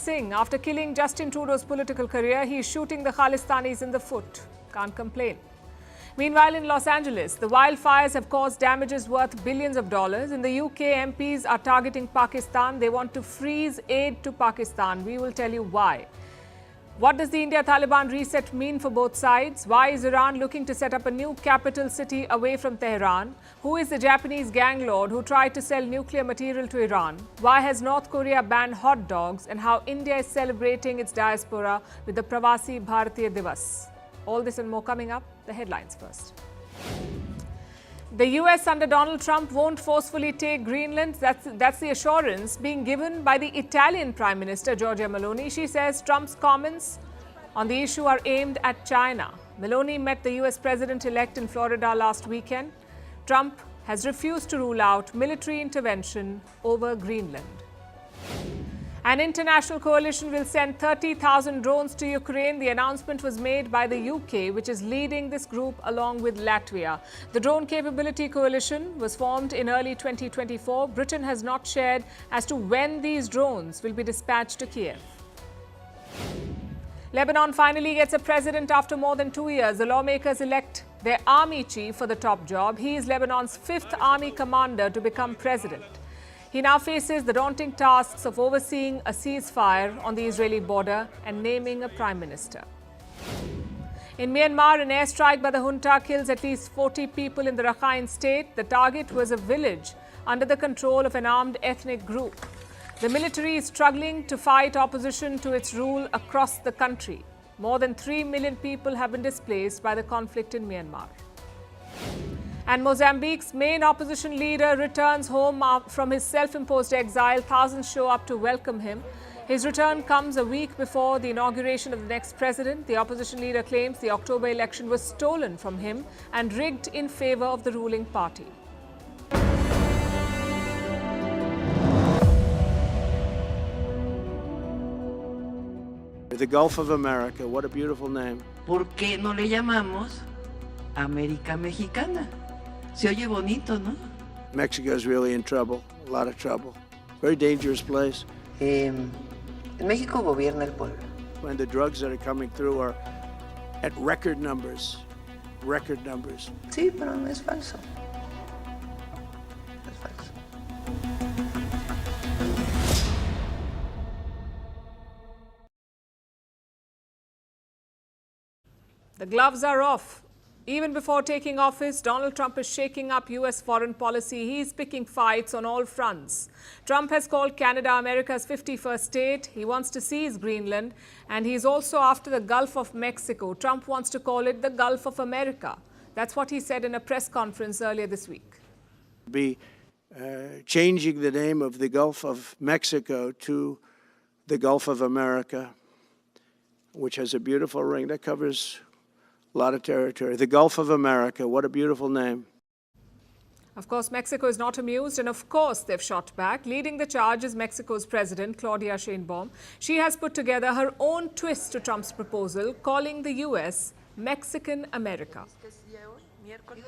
Singh. After killing Justin Trudeau's political career, he is shooting the Khalistanis in the foot. Can't complain. Meanwhile, in Los Angeles, the wildfires have caused damages worth billions of dollars. In the UK, MPs are targeting Pakistan. They want to freeze aid to Pakistan. We will tell you why. What does the India-Taliban reset mean for both sides? Why is Iran looking to set up a new capital city away from Tehran? Who is the Japanese gang lord who tried to sell nuclear material to Iran? Why has North Korea banned hot dogs? And how India is celebrating its diaspora with the Pravasi Bharatiya Divas? All this and more coming up. The headlines first. The US under Donald Trump won't forcefully take Greenland. That's the assurance being given by the Italian Prime Minister, Giorgia Meloni. She says Trump's comments on the issue are aimed at China. Meloni met the US President-elect in Florida last weekend. Trump has refused to rule out military intervention over Greenland. An international coalition will send 30,000 drones to Ukraine. The announcement was made by the UK, which is leading this group along with Latvia. The Drone Capability Coalition was formed in early 2024. Britain has not shared as to when these drones will be dispatched to Kiev. Lebanon finally gets a president after more than 2 years. The lawmakers elect their army chief for the top job. He is Lebanon's 5th army commander to become president. He now faces the daunting tasks of overseeing a ceasefire on the Israeli border and naming a prime minister. In Myanmar, an airstrike by the junta kills at least 40 people in the Rakhine state. The target was a village under the control of an armed ethnic group. The military is struggling to fight opposition to its rule across the country. More than 3 million people have been displaced by the conflict in Myanmar. And Mozambique's main opposition leader returns home from his self-imposed exile. Thousands show up to welcome him. His return comes a week before the inauguration of the next president. The opposition leader claims the October election was stolen from him and rigged in favor of the ruling party. The Gulf of America, what a beautiful name. ¿Por qué no le llamamos América Mexicana? Se oye bonito, ¿no? Mexico's really in trouble, a lot of trouble. Very dangerous place. En México gobierna el pueblo. And the drugs that are coming through are at record numbers. Record numbers. Sí, pero no es falso. Es falso. The gloves are off. Even before taking office, Donald Trump is shaking up U.S. foreign policy. He's picking fights on all fronts. Trump has called Canada America's 51st state. He wants to seize Greenland. And he's also after the Gulf of Mexico. Trump wants to call it the Gulf of America. That's what he said in a press conference earlier this week. Be changing the name of the Gulf of Mexico to the Gulf of America, which has a beautiful ring that covers a lot of territory. The Gulf of America, what a beautiful name. Of course, Mexico is not amused, and of course they've shot back. Leading the charge is Mexico's President Claudia Sheinbaum. She has put together her own twist to Trump's proposal, calling the U.S. Mexican America.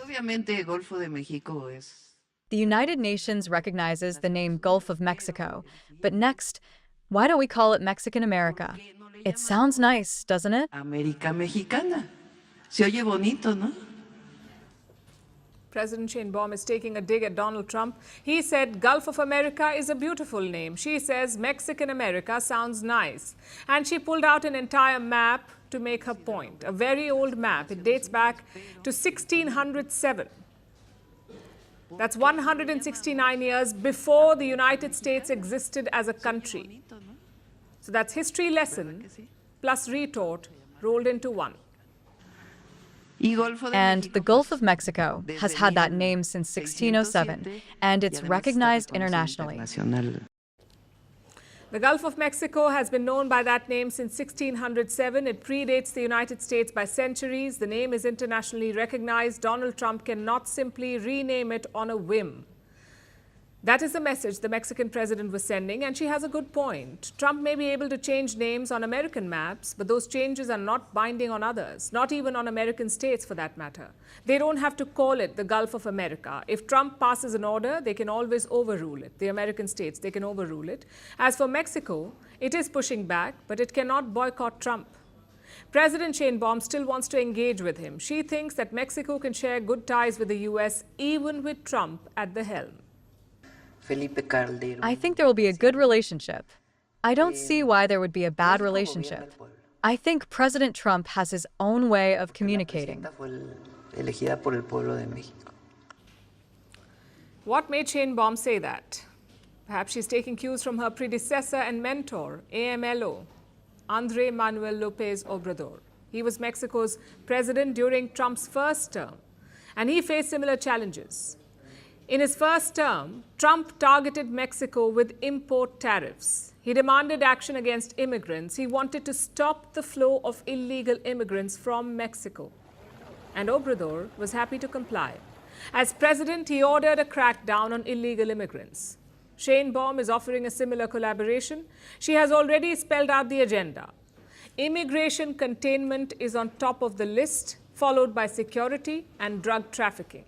Obviamente, el Golfo de México es. The United Nations recognizes the name Gulf of Mexico, but next, why don't we call it Mexican America? It sounds nice, doesn't it? América Mexicana. Se oye bonito, ¿no? President Sheinbaum is taking a dig at Donald Trump. He said Gulf of America is a beautiful name. She says Mexican America sounds nice. And she pulled out an entire map to make her point. A very old map. It dates back to 1607. That's 169 years before the United States existed as a country. So that's history lesson plus retort rolled into one. And the Gulf of Mexico has had that name since 1607, and it's recognized internationally. The Gulf of Mexico has been known by that name since 1607. It predates the United States by centuries. The name is internationally recognized. Donald Trump cannot simply rename it on a whim. That is the message the Mexican president was sending, and she has a good point. Trump may be able to change names on American maps, but those changes are not binding on others, not even on American states for that matter. They don't have to call it the Gulf of America. If Trump passes an order, they can always overrule it. The American states, they can overrule it. As for Mexico, it is pushing back, but it cannot boycott Trump. President Sheinbaum still wants to engage with him. She thinks that Mexico can share good ties with the US, even with Trump at the helm. I think there will be a good relationship. I don't see why there would be a bad relationship. I think President Trump has his own way of communicating. What made Sheinbaum say that? Perhaps she's taking cues from her predecessor and mentor, AMLO, Andrés Manuel López Obrador. He was Mexico's president during Trump's first term, and he faced similar challenges. In his first term, Trump targeted Mexico with import tariffs. He demanded action against immigrants. He wanted to stop the flow of illegal immigrants from Mexico. And Obrador was happy to comply. As president, he ordered a crackdown on illegal immigrants. Sheinbaum is offering a similar collaboration. She has already spelled out the agenda. Immigration containment is on top of the list, followed by security and drug trafficking.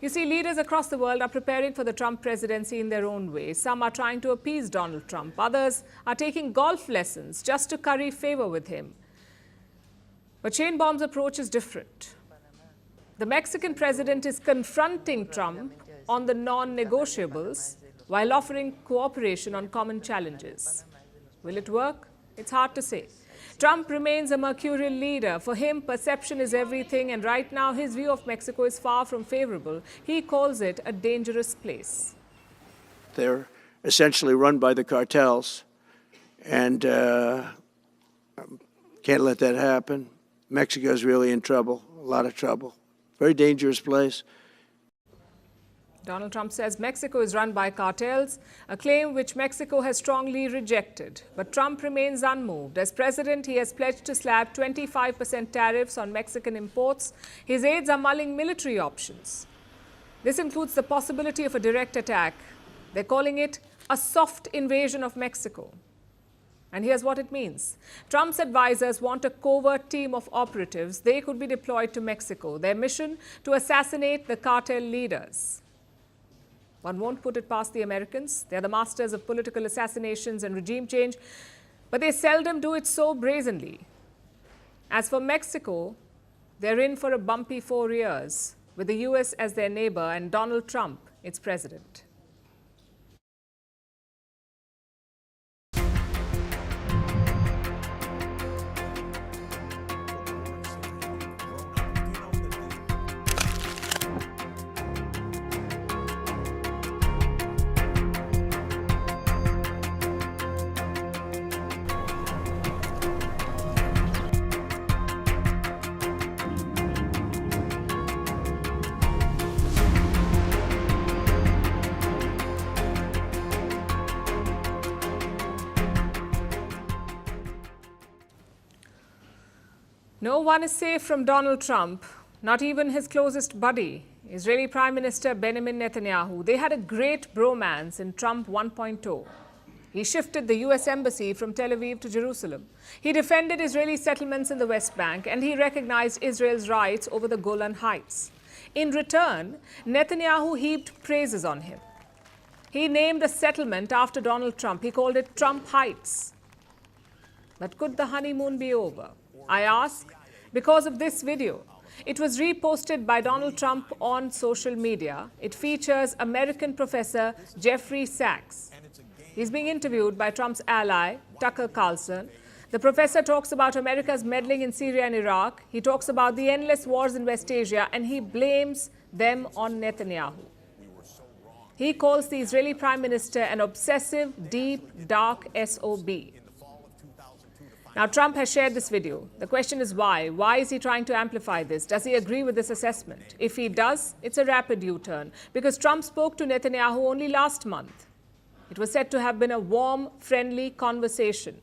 You see, leaders across the world are preparing for the Trump presidency in their own way. Some are trying to appease Donald Trump. Others are taking golf lessons just to curry favor with him. But Sheinbaum's approach is different. The Mexican president is confronting Trump on the non-negotiables while offering cooperation on common challenges. Will it work? It's hard to say. Trump remains a mercurial leader. For him, perception is everything, and right now his view of Mexico is far from favorable. He calls it a dangerous place. They're essentially run by the cartels, and can't let that happen. Mexico's really in trouble, a lot of trouble. Very dangerous place. Donald Trump says Mexico is run by cartels, a claim which Mexico has strongly rejected. But Trump remains unmoved. As president, he has pledged to slap 25% tariffs on Mexican imports. His aides are mulling military options. This includes the possibility of a direct attack. They're calling it a soft invasion of Mexico. And here's what it means. Trump's advisors want a covert team of operatives. They could be deployed to Mexico. Their mission, to assassinate the cartel leaders. One won't put it past the Americans. They're the masters of political assassinations and regime change, but they seldom do it so brazenly. As for Mexico, they're in for a bumpy 4 years, with the US as their neighbor and Donald Trump its president. No one is safe from Donald Trump, not even his closest buddy, Israeli Prime Minister Benjamin Netanyahu. They had a great bromance in Trump 1.0. He shifted the US embassy from Tel Aviv to Jerusalem. He defended Israeli settlements in the West Bank, and he recognized Israel's rights over the Golan Heights. In return, Netanyahu heaped praises on him. He named a settlement after Donald Trump. He called it Trump Heights. But could the honeymoon be over? I ask because of this video. It was reposted by Donald Trump on social media. It features American professor Jeffrey Sachs. He's being interviewed by Trump's ally, Tucker Carlson. The professor talks about America's meddling in Syria and Iraq. He talks about the endless wars in West Asia, and he blames them on Netanyahu. He calls the Israeli Prime Minister an obsessive, deep, dark SOB. Now, Trump has shared this video. The question is why? Why is he trying to amplify this? Does he agree with this assessment? If he does, it's a rapid U-turn, because Trump spoke to Netanyahu only last month. It was said to have been a warm, friendly conversation.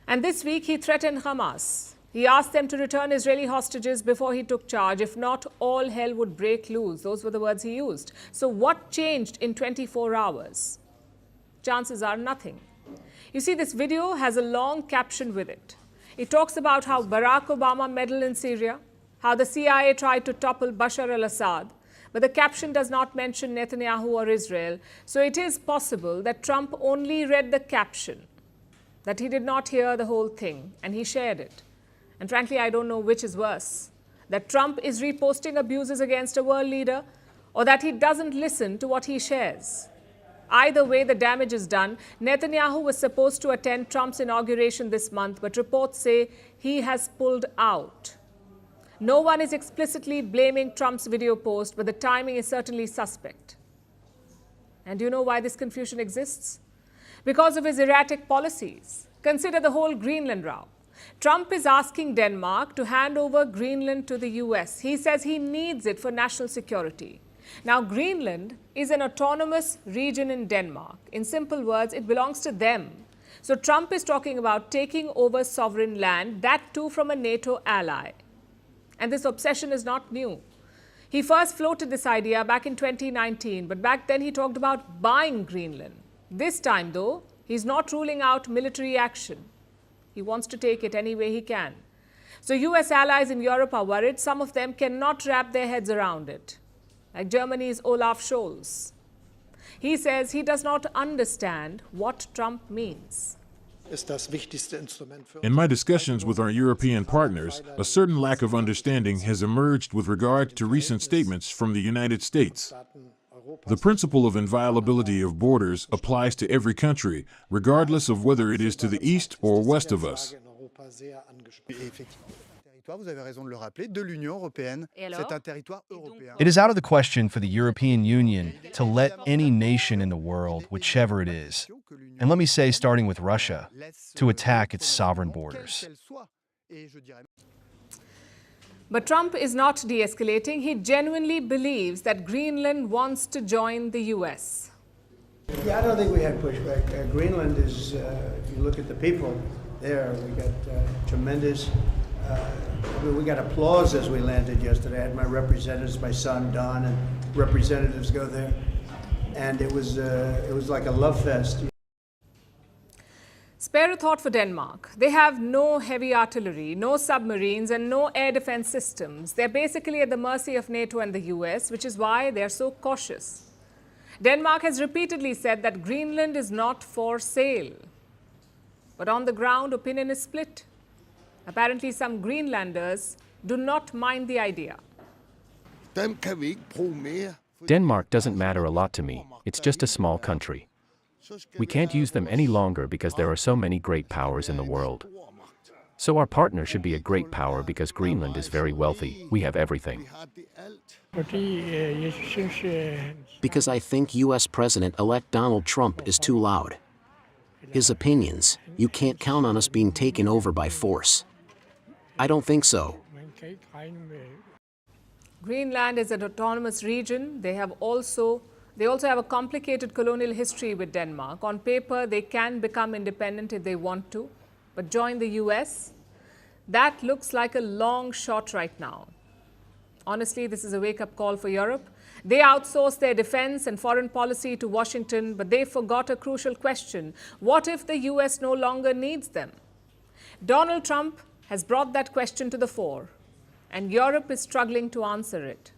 And this week, he threatened Hamas. He asked them to return Israeli hostages before he took charge. If not, all hell would break loose. Those were the words he used. So what changed in 24 hours? Chances are nothing. You see, this video has a long caption with it. It talks about how Barack Obama meddled in Syria, how the CIA tried to topple Bashar al-Assad, but the caption does not mention Netanyahu or Israel. So it is possible that Trump only read the caption, that he did not hear the whole thing, and he shared it. And frankly, I don't know which is worse, that Trump is reposting abuses against a world leader, or that he doesn't listen to what he shares. Either way, the damage is done. Netanyahu was supposed to attend Trump's inauguration this month, but reports say he has pulled out. No one is explicitly blaming Trump's video post, but the timing is certainly suspect. And do you know why this confusion exists? Because of his erratic policies. Consider the whole Greenland row. Trump is asking Denmark to hand over Greenland to the US. He says he needs it for national security. Now, Greenland is an autonomous region in Denmark. In simple words, it belongs to them. So Trump is talking about taking over sovereign land, that too from a NATO ally. And this obsession is not new. He first floated this idea back in 2019, but back then he talked about buying Greenland. This time, though, he's not ruling out military action. He wants to take it any way he can. So US allies in Europe are worried. Some of them cannot wrap their heads around it, like Germany's Olaf Scholz. He says he does not understand what Trump means. In my discussions with our European partners, a certain lack of understanding has emerged with regard to recent statements from the United States. The principle of inviolability of borders applies to every country, regardless of whether it is to the east or west of us. It is out of the question for the European Union to let any nation in the world, whichever it is, and let me say starting with Russia, to attack its sovereign borders. But Trump is not de-escalating. He genuinely believes that Greenland wants to join the US. Yeah, I don't think we had pushback. Greenland is, if you look at the people there, we got tremendous, we got applause as we landed yesterday. I had my representatives, my son Don, and representatives go there, and it was like a love fest. Spare a thought for Denmark. They have no heavy artillery, no submarines, and no air defense systems. They're basically at the mercy of NATO and the US, which is why they're so cautious. Denmark has repeatedly said that Greenland is not for sale. But on the ground, opinion is split. Apparently, some Greenlanders do not mind the idea. Denmark doesn't matter a lot to me. It's just a small country. We can't use them any longer because there are so many great powers in the world. So our partner should be a great power because Greenland is very wealthy. We have everything. Because I think U.S. President-elect Donald Trump is too loud. His opinions, you can't count on us being taken over by force. I don't think so. Greenland is an autonomous region. They also have a complicated colonial history with Denmark. On paper, they can become independent if they want to, but join the US? That looks like a long shot right now. Honestly, this is a wake-up call for Europe. They outsourced their defense and foreign policy to Washington, but they forgot a crucial question. What if the US no longer needs them? Donald Trump has brought that question to the fore, and Europe is struggling to answer it.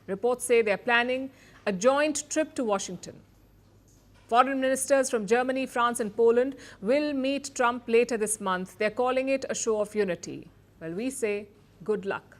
Reports say they're planning a joint trip to Washington. Foreign ministers from Germany, France, and Poland will meet Trump later this month. They're calling it a show of unity. Well, we say good luck.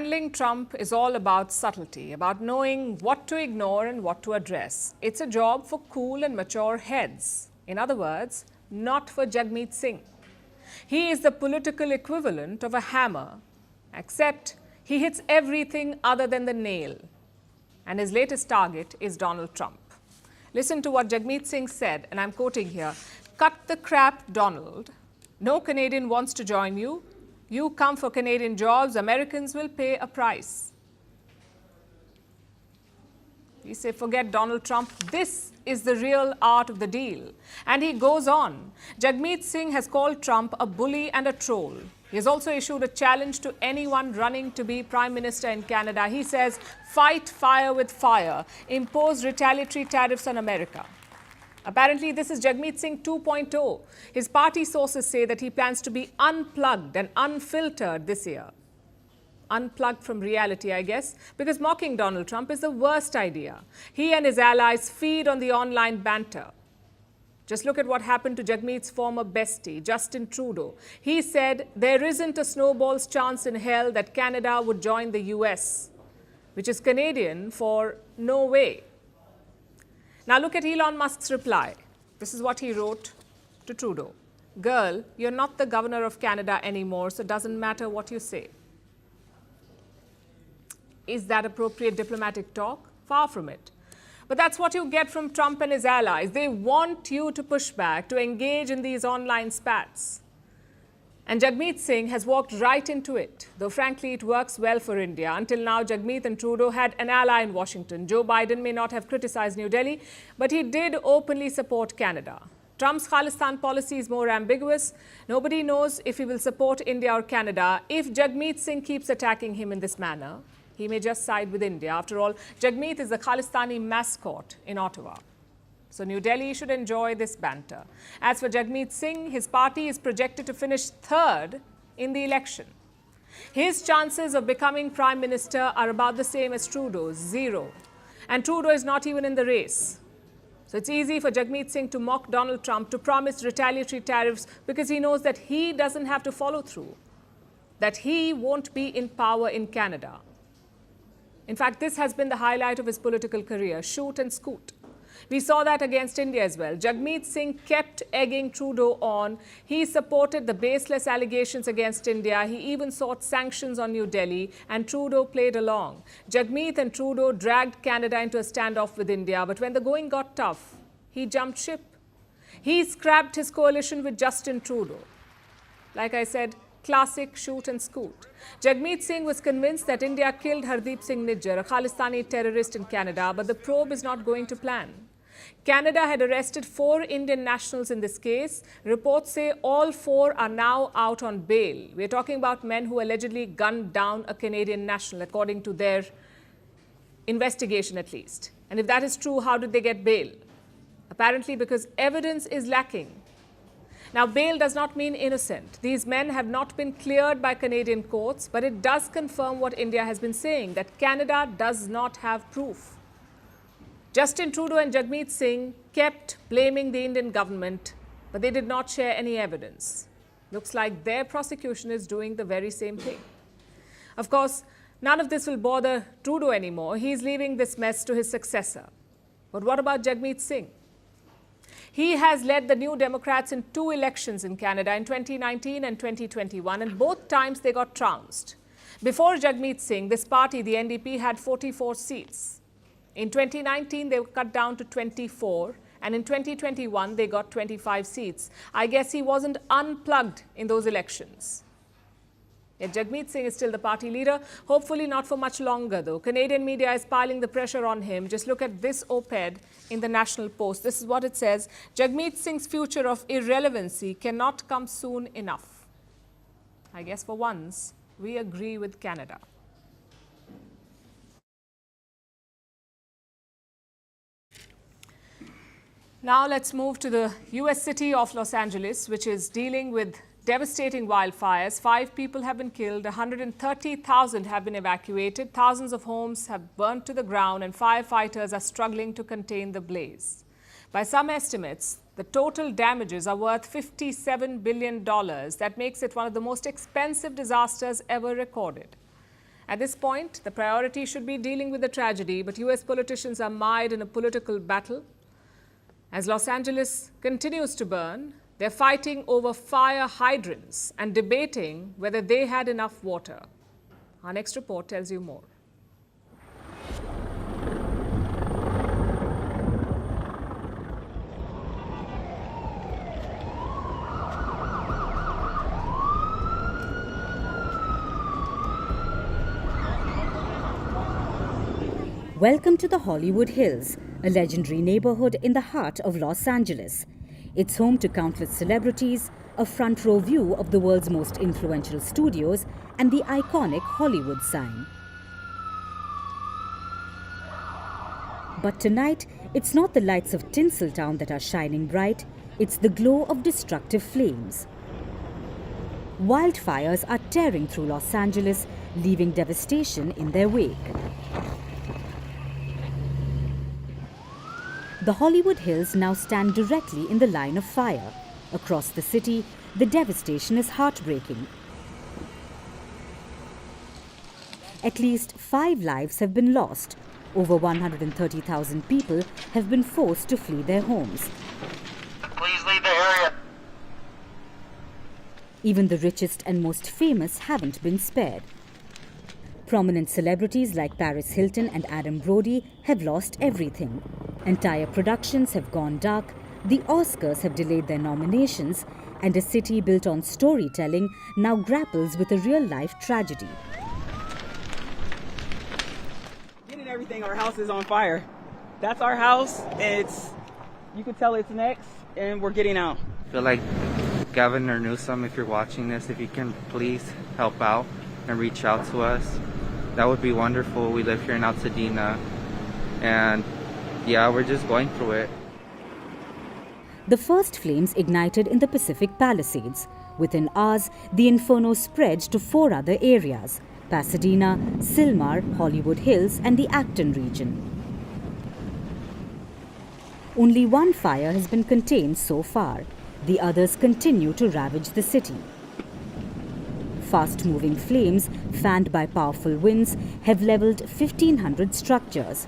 Handling Trump is all about subtlety, about knowing what to ignore and what to address. It's a job for cool and mature heads. In other words, not for Jagmeet Singh. He is the political equivalent of a hammer, except he hits everything other than the nail. And his latest target is Donald Trump. Listen to what Jagmeet Singh said, and I'm quoting here. "Cut the crap, Donald. No Canadian wants to join you. You come for Canadian jobs, Americans will pay a price." We say, forget Donald Trump. This is the real art of the deal. And he goes on. Jagmeet Singh has called Trump a bully and a troll. He has also issued a challenge to anyone running to be Prime Minister in Canada. He says, fight fire with fire, impose retaliatory tariffs on America. Apparently, this is Jagmeet Singh 2.0. His party sources say that he plans to be unplugged and unfiltered this year. Unplugged from reality, I guess, because mocking Donald Trump is the worst idea. He and his allies feed on the online banter. Just look at what happened to Jagmeet's former bestie, Justin Trudeau. He said there isn't a snowball's chance in hell that Canada would join the US, which is Canadian for no way. Now look at Elon Musk's reply. This is what he wrote to Trudeau. "Girl, you're not the governor of Canada anymore, so it doesn't matter what you say." Is that appropriate diplomatic talk? Far from it. But that's what you get from Trump and his allies. They want you to push back, to engage in these online spats. And Jagmeet Singh has walked right into it, though frankly it works well for India. Until now, Jagmeet and Trudeau had an ally in Washington. Joe Biden may not have criticized New Delhi, but he did openly support Canada. Trump's Khalistan policy is more ambiguous. Nobody knows if he will support India or Canada. If Jagmeet Singh keeps attacking him in this manner, he may just side with India. After all, Jagmeet is the Khalistani mascot in Ottawa. So New Delhi should enjoy this banter. As for Jagmeet Singh, his party is projected to finish third in the election. His chances of becoming Prime Minister are about the same as Trudeau's, 0. And Trudeau is not even in the race. So it's easy for Jagmeet Singh to mock Donald Trump, to promise retaliatory tariffs, because he knows that he doesn't have to follow through, that he won't be in power in Canada. In fact, this has been the highlight of his political career, shoot and scoot. We saw that against India as well. Jagmeet Singh kept egging Trudeau on. He supported the baseless allegations against India. He even sought sanctions on New Delhi, and Trudeau played along. Jagmeet and Trudeau dragged Canada into a standoff with India, but when the going got tough, he jumped ship. He scrapped his coalition with Justin Trudeau. Like I said, classic shoot and scoot. Jagmeet Singh was convinced that India killed Hardeep Singh Nijjar, a Khalistani terrorist in Canada, but the probe is not going to plan. Canada had arrested 4 Indian nationals in this case. Reports say all 4 are now out on bail. We're talking about men who allegedly gunned down a Canadian national, according to their investigation at least. And if that is true, how did they get bail? Apparently because evidence is lacking. Now, bail does not mean innocent. These men have not been cleared by Canadian courts, but it does confirm what India has been saying, that Canada does not have proof. Justin Trudeau and Jagmeet Singh kept blaming the Indian government, but they did not share any evidence. Looks like their prosecution is doing the very same thing. Of course, none of this will bother Trudeau anymore. He's leaving this mess to his successor. But what about Jagmeet Singh? He has led the New Democrats in 2 elections in Canada in 2019 and 2021, and both times they got trounced. Before Jagmeet Singh, this party, the NDP, had 44 seats. In 2019, they were cut down to 24, and in 2021, they got 25 seats. I guess he wasn't unplugged in those elections. Yet Jagmeet Singh is still the party leader, hopefully not for much longer though. Canadian media is piling the pressure on him. Just look at this op-ed in the National Post. This is what it says. Jagmeet Singh's future of irrelevancy cannot come soon enough. I guess for once, we agree with Canada. Now let's move to the US city of Los Angeles, which is dealing with devastating wildfires. 5 people have been killed, 130,000 have been evacuated, thousands of homes have burnt to the ground, and firefighters are struggling to contain the blaze. By some estimates, the total damages are worth $57 billion. That makes it one of the most expensive disasters ever recorded. At this point, the priority should be dealing with the tragedy, but US politicians are mired in a political battle. As Los Angeles continues to burn, they're fighting over fire hydrants and debating whether they had enough water. Our next report tells you more. Welcome to the Hollywood Hills, a legendary neighborhood in the heart of Los Angeles. It's home to countless celebrities, a front row view of the world's most influential studios, and the iconic Hollywood sign. But tonight, it's not the lights of Tinseltown that are shining bright, it's the glow of destructive flames. Wildfires are tearing through Los Angeles, leaving devastation in their wake. The Hollywood Hills now stand directly in the line of fire. Across the city, the devastation is heartbreaking. At least 5 lives have been lost. Over 130,000 people have been forced to flee their homes. Please leave the area. Even the richest and most famous haven't been spared. Prominent celebrities like Paris Hilton and Adam Brody have lost everything. Entire productions have gone dark, the Oscars have delayed their nominations, and a city built on storytelling now grapples with a real-life tragedy. Getting everything, our house is on fire. That's our house. You can tell it's next, and we're getting out. I feel like Governor Newsom, if you're watching this, if you can please help out and reach out to us, that would be wonderful. We live here in Altadena, and yeah, we're just going through it. The first flames ignited in the Pacific Palisades. Within hours, the inferno spread to 4 other areas: Pasadena, Sylmar, Hollywood Hills, and the Acton region. Only one fire has been contained so far. The others continue to ravage the city. Fast-moving flames, fanned by powerful winds, have leveled 1,500 structures.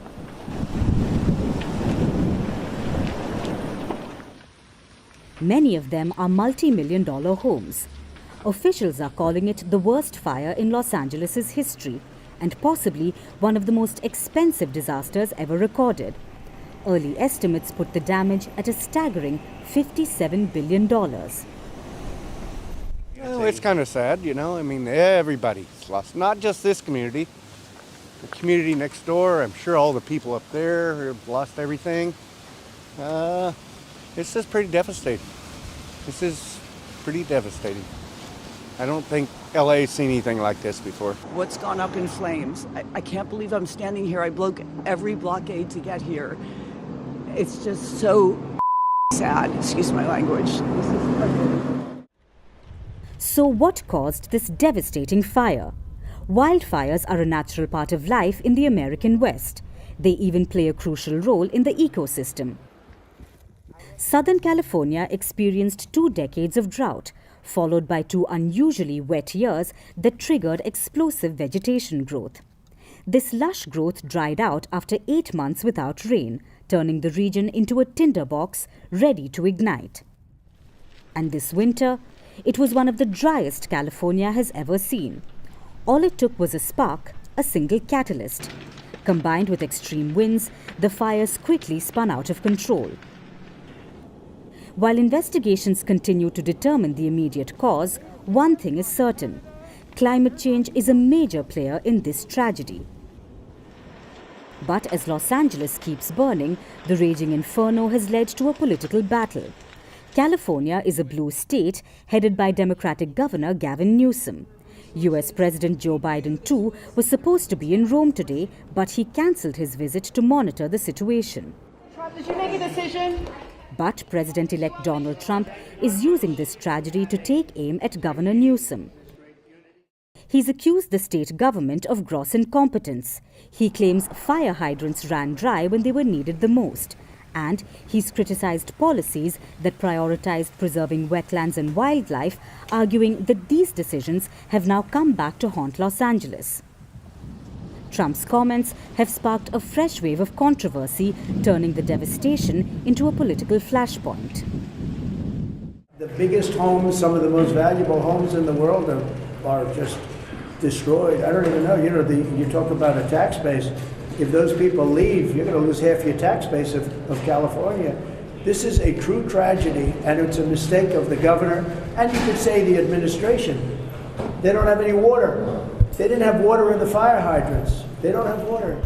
Many of them are multi-million-dollar homes. Officials are calling it the worst fire in Los Angeles' history and possibly one of the most expensive disasters ever recorded. Early estimates put the damage at a staggering $57 billion. Well, it's kind of sad, you know. I mean, everybody's lost, not just this community. The community next door, I'm sure all the people up there have lost everything. It's just pretty devastating. This is pretty devastating. I don't think LA's seen anything like this before. What's gone up in flames? I can't believe I'm standing here. I broke every blockade to get here. It's just so sad. Excuse my language. So what caused this devastating fire? Wildfires are a natural part of life in the American West. They even play a crucial role in the ecosystem. Southern California experienced 2 decades of drought, followed by 2 unusually wet years that triggered explosive vegetation growth. This lush growth dried out after 8 months without rain, turning the region into a tinderbox ready to ignite. And this winter, it was one of the driest California has ever seen. All it took was a spark, a single catalyst. Combined with extreme winds, the fires quickly spun out of control. While investigations continue to determine the immediate cause, one thing is certain: climate change is a major player in this tragedy. But as Los Angeles keeps burning, the raging inferno has led to a political battle. California is a blue state headed by Democratic Governor Gavin Newsom. US President Joe Biden, too, was supposed to be in Rome today, but he cancelled his visit to monitor the situation. Trump, did you make a decision? But President-elect Donald Trump is using this tragedy to take aim at Governor Newsom. He's accused the state government of gross incompetence. He claims fire hydrants ran dry when they were needed the most. And he's criticized policies that prioritized preserving wetlands and wildlife, arguing that these decisions have now come back to haunt Los Angeles. Trump's comments have sparked a fresh wave of controversy, turning the devastation into a political flashpoint. The biggest homes, some of the most valuable homes in the world are just destroyed. I don't even know, you talk about a tax base. If those people leave, you're going to lose half your tax base of California. This is a true tragedy, and it's a mistake of the governor, and you could say the administration. They don't have any water. They didn't have water in the fire hydrants. They don't have water.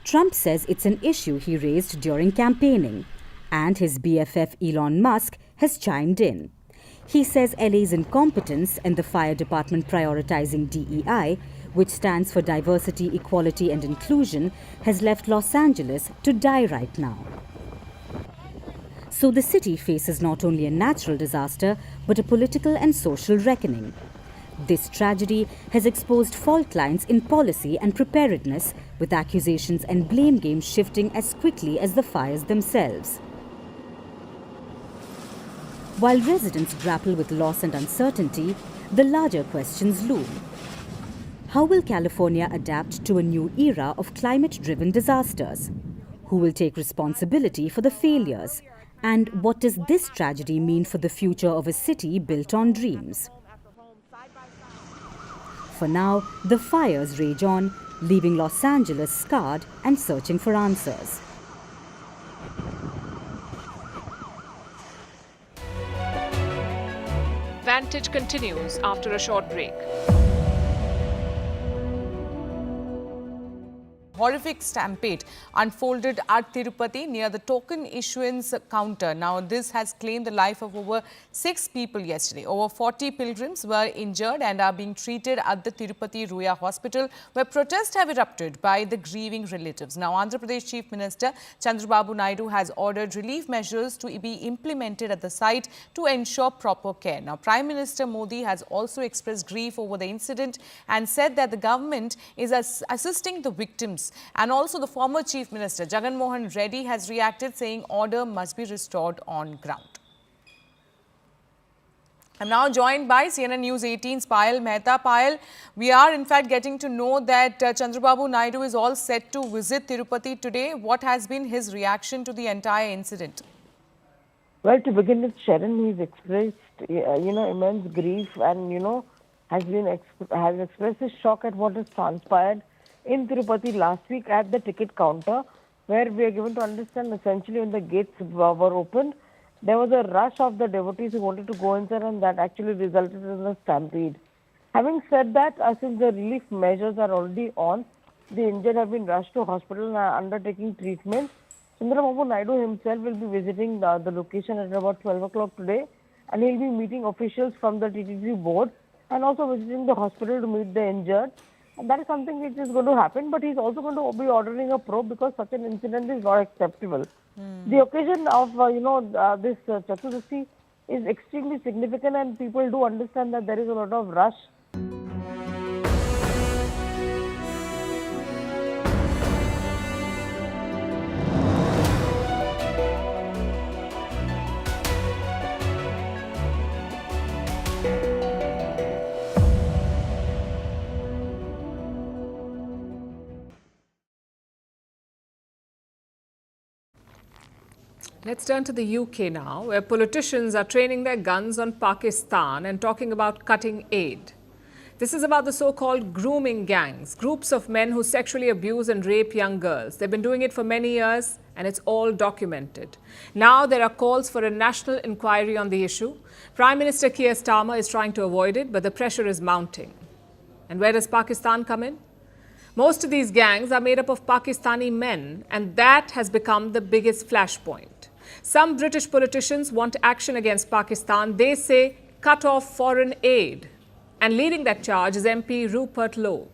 Trump says it's an issue he raised during campaigning, and his BFF Elon Musk has chimed in. He says LA's incompetence and the fire department prioritizing DEI, which stands for diversity, equality and inclusion, has left Los Angeles to die right now. So the city faces not only a natural disaster, but a political and social reckoning. This tragedy has exposed fault lines in policy and preparedness, with accusations and blame games shifting as quickly as the fires themselves. While residents grapple with loss and uncertainty, the larger questions loom. How will California adapt to a new era of climate-driven disasters? Who will take responsibility for the failures? And what does this tragedy mean for the future of a city built on dreams? For now, the fires rage on, leaving Los Angeles scarred and searching for answers. Vantage continues after a short break. Horrific stampede unfolded at Tirupati near the token issuance counter. Now, this has claimed the life of over 6 people yesterday. Over 40 pilgrims were injured and are being treated at the Tirupati Ruya Hospital, where protests have erupted by the grieving relatives. Now, Andhra Pradesh Chief Minister Chandrababu Naidu has ordered relief measures to be implemented at the site to ensure proper care. Now, Prime Minister Modi has also expressed grief over the incident and said that the government is assisting the victims. And also the former Chief Minister Jagan Mohan Reddy has reacted, saying order must be restored on ground. I'm now joined by CNN News 18's Payal Mehta. Payal, we are in fact getting to know that Chandrababu Naidu is all set to visit Tirupati today. What has been his reaction to the entire incident? Well, to begin with, Sharon, he's expressed, immense grief and, has expressed his shock at what has transpired in Tirupati last week at the ticket counter, where we are given to understand essentially when the gates were opened, there was a rush of the devotees who wanted to go inside, and that actually resulted in a stampede. Having said that, since the relief measures are already on, the injured have been rushed to hospital and are undertaking treatment. Chandrababu Naidu himself will be visiting the location at about 12 o'clock today, and he'll be meeting officials from the TTD board and also visiting the hospital to meet the injured. And that is something which is going to happen, but he's also going to be ordering a probe because such an incident is not acceptable. The occasion of, this Chaturdashi is extremely significant, and people do understand that there is a lot of rush. Let's turn to the UK now, where politicians are training their guns on Pakistan and talking about cutting aid. This is about the so-called grooming gangs, groups of men who sexually abuse and rape young girls. They've been doing it for many years, and it's all documented. Now there are calls for a national inquiry on the issue. Prime Minister Keir Starmer is trying to avoid it, but the pressure is mounting. And where does Pakistan come in? Most of these gangs are made up of Pakistani men, and that has become the biggest flashpoint. Some British politicians want action against Pakistan. They say cut off foreign aid. And leading that charge is MP Rupert Lowe.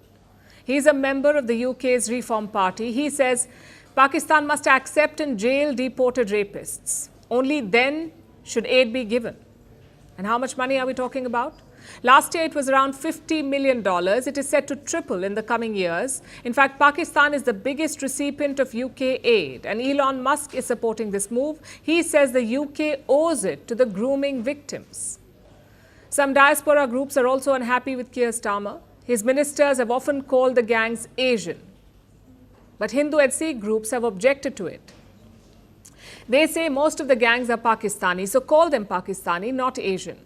He's a member of the UK's Reform Party. He says Pakistan must accept and jail deported rapists. Only then should aid be given. And how much money are we talking about? Last year, it was around $50 million. It is set to triple in the coming years. In fact, Pakistan is the biggest recipient of UK aid, and Elon Musk is supporting this move. He says the UK owes it to the grooming victims. Some diaspora groups are also unhappy with Keir Starmer. His ministers have often called the gangs Asian, but Hindu and Sikh groups have objected to it. They say most of the gangs are Pakistani, so call them Pakistani, not Asian.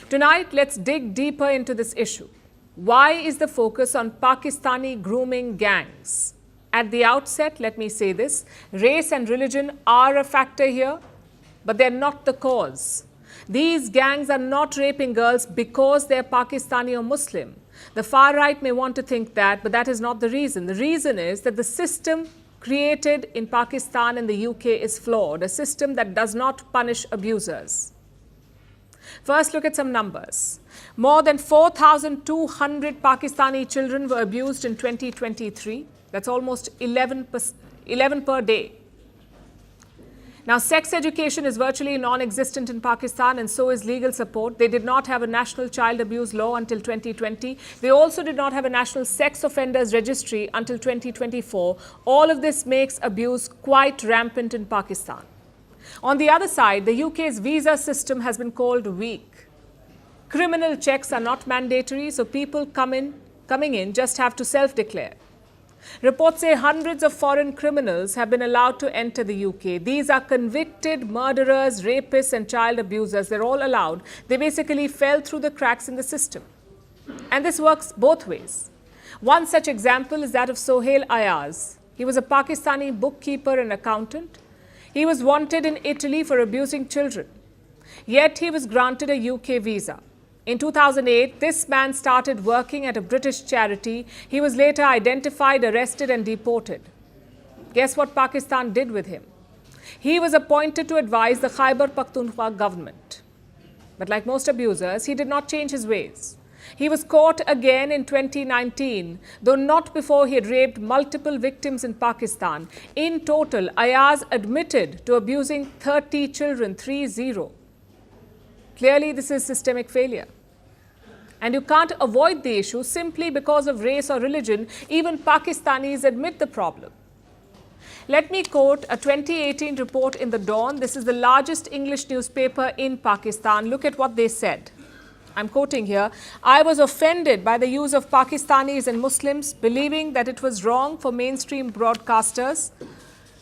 Tonight, let's dig deeper into this issue. Why is the focus on Pakistani grooming gangs? At the outset, let me say this, race and religion are a factor here, but they're not the cause. These gangs are not raping girls because they're Pakistani or Muslim. The far right may want to think that, but that is not the reason. The reason is that the system created in Pakistan and the UK is flawed, a system that does not punish abusers. First, look at some numbers. More than 4,200 Pakistani children were abused in 2023. That's almost 11 per day. Now, sex education is virtually non-existent in Pakistan, and so is legal support. They did not have a national child abuse law until 2020. They also did not have a national sex offenders registry until 2024. All of this makes abuse quite rampant in Pakistan. On the other side, the UK's visa system has been called weak. Criminal checks are not mandatory, so people coming in just have to self-declare. Reports say hundreds of foreign criminals have been allowed to enter the UK. These are convicted murderers, rapists and child abusers. They're all allowed. They basically fell through the cracks in the system. And this works both ways. One such example is that of Sohail Ayaz. He was a Pakistani bookkeeper and accountant. He was wanted in Italy for abusing children. Yet he was granted a UK visa. In 2008, this man started working at a British charity. He was later identified, arrested and deported. Guess what Pakistan did with him? He was appointed to advise the Khyber Pakhtunkhwa government. But like most abusers, he did not change his ways. He was caught again in 2019, though not before he had raped multiple victims in Pakistan. In total, Ayaz admitted to abusing 30 children, 30. Clearly, this is systemic failure. And you can't avoid the issue simply because of race or religion. Even Pakistanis admit the problem. Let me quote a 2018 report in The Dawn. This is the largest English newspaper in Pakistan. Look at what they said. I'm quoting here. I was offended by the use of Pakistanis and Muslims, believing that it was wrong for mainstream broadcasters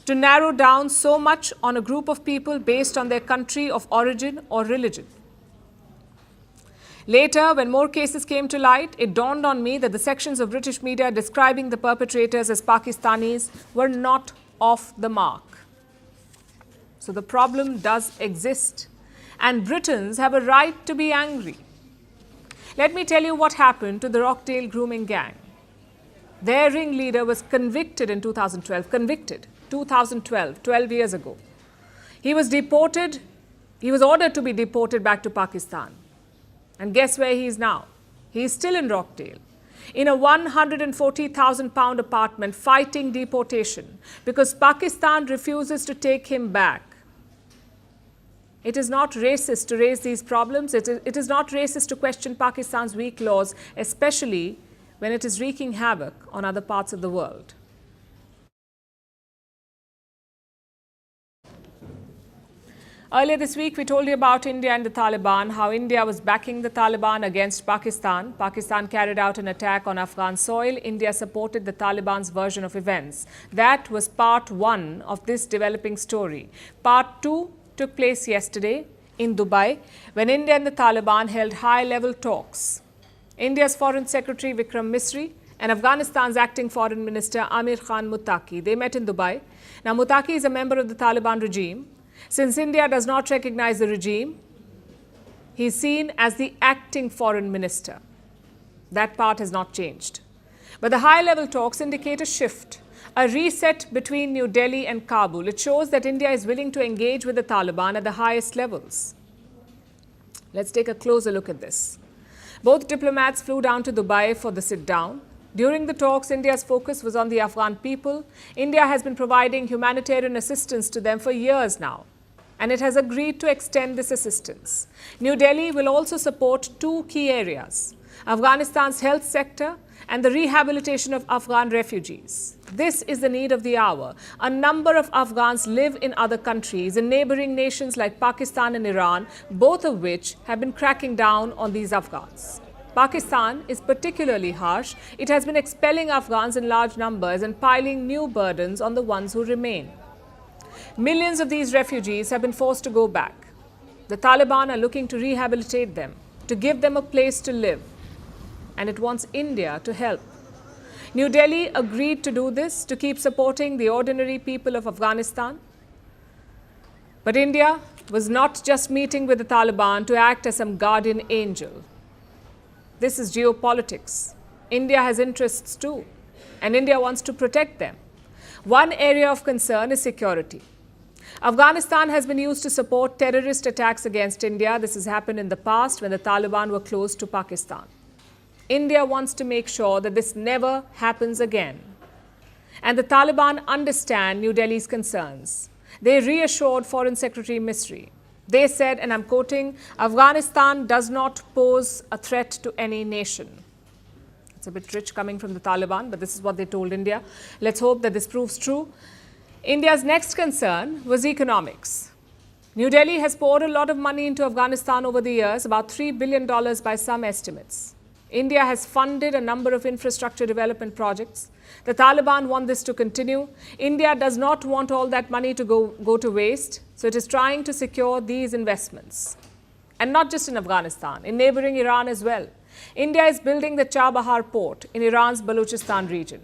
to narrow down so much on a group of people based on their country of origin or religion. Later, when more cases came to light, it dawned on me that the sections of British media describing the perpetrators as Pakistanis were not off the mark. So the problem does exist, and Britons have a right to be angry. Let me tell you what happened to the Rockdale grooming gang. Their ringleader was convicted in 2012. 12 years ago. He was deported. He was ordered to be deported back to Pakistan. And guess where he is now? He is still in Rockdale, in a £140,000 apartment fighting deportation because Pakistan refuses to take him back. It is not racist to raise these problems. It is not racist to question Pakistan's weak laws, especially when it is wreaking havoc on other parts of the world. Earlier this week, we told you about India and the Taliban, how India was backing the Taliban against Pakistan. Pakistan carried out an attack on Afghan soil. India supported the Taliban's version of events. That was part one of this developing story. Part two took place yesterday in Dubai, when India and the Taliban held high-level talks. India's Foreign Secretary Vikram Misri and Afghanistan's acting Foreign Minister Amir Khan Muttaqi, they met in Dubai. Now, Muttaqi is a member of the Taliban regime. Since India does not recognize the regime, he is seen as the acting foreign minister. That part has not changed. But the high-level talks indicate a shift, a reset between New Delhi and Kabul. It shows that India is willing to engage with the Taliban at the highest levels. Let's take a closer look at this. Both diplomats flew down to Dubai for the sit-down. During the talks, India's focus was on the Afghan people. India has been providing humanitarian assistance to them for years now, and it has agreed to extend this assistance. New Delhi will also support two key areas: Afghanistan's health sector and the rehabilitation of Afghan refugees. This is the need of the hour. A number of Afghans live in other countries, in neighboring nations like Pakistan and Iran, both of which have been cracking down on these Afghans. Pakistan is particularly harsh. It has been expelling Afghans in large numbers and piling new burdens on the ones who remain. Millions of these refugees have been forced to go back. The Taliban are looking to rehabilitate them, to give them a place to live. And it wants India to help. New Delhi agreed to do this to keep supporting the ordinary people of Afghanistan. But India was not just meeting with the Taliban to act as some guardian angel. This is geopolitics. India has interests too, and India wants to protect them. One area of concern is security. Afghanistan has been used to support terrorist attacks against India. This has happened in the past when the Taliban were close to Pakistan. India wants to make sure that this never happens again. And the Taliban understand New Delhi's concerns. They reassured Foreign Secretary Misri. They said, and I'm quoting, Afghanistan does not pose a threat to any nation. It's a bit rich coming from the Taliban, but this is what they told India. Let's hope that this proves true. India's next concern was economics. New Delhi has poured a lot of money into Afghanistan over the years, about $3 billion by some estimates. India has funded a number of infrastructure development projects. The Taliban want this to continue. India does not want all that money to go to waste, so it is trying to secure these investments. And not just in Afghanistan, in neighboring Iran as well. India is building the Chabahar port in Iran's Balochistan region.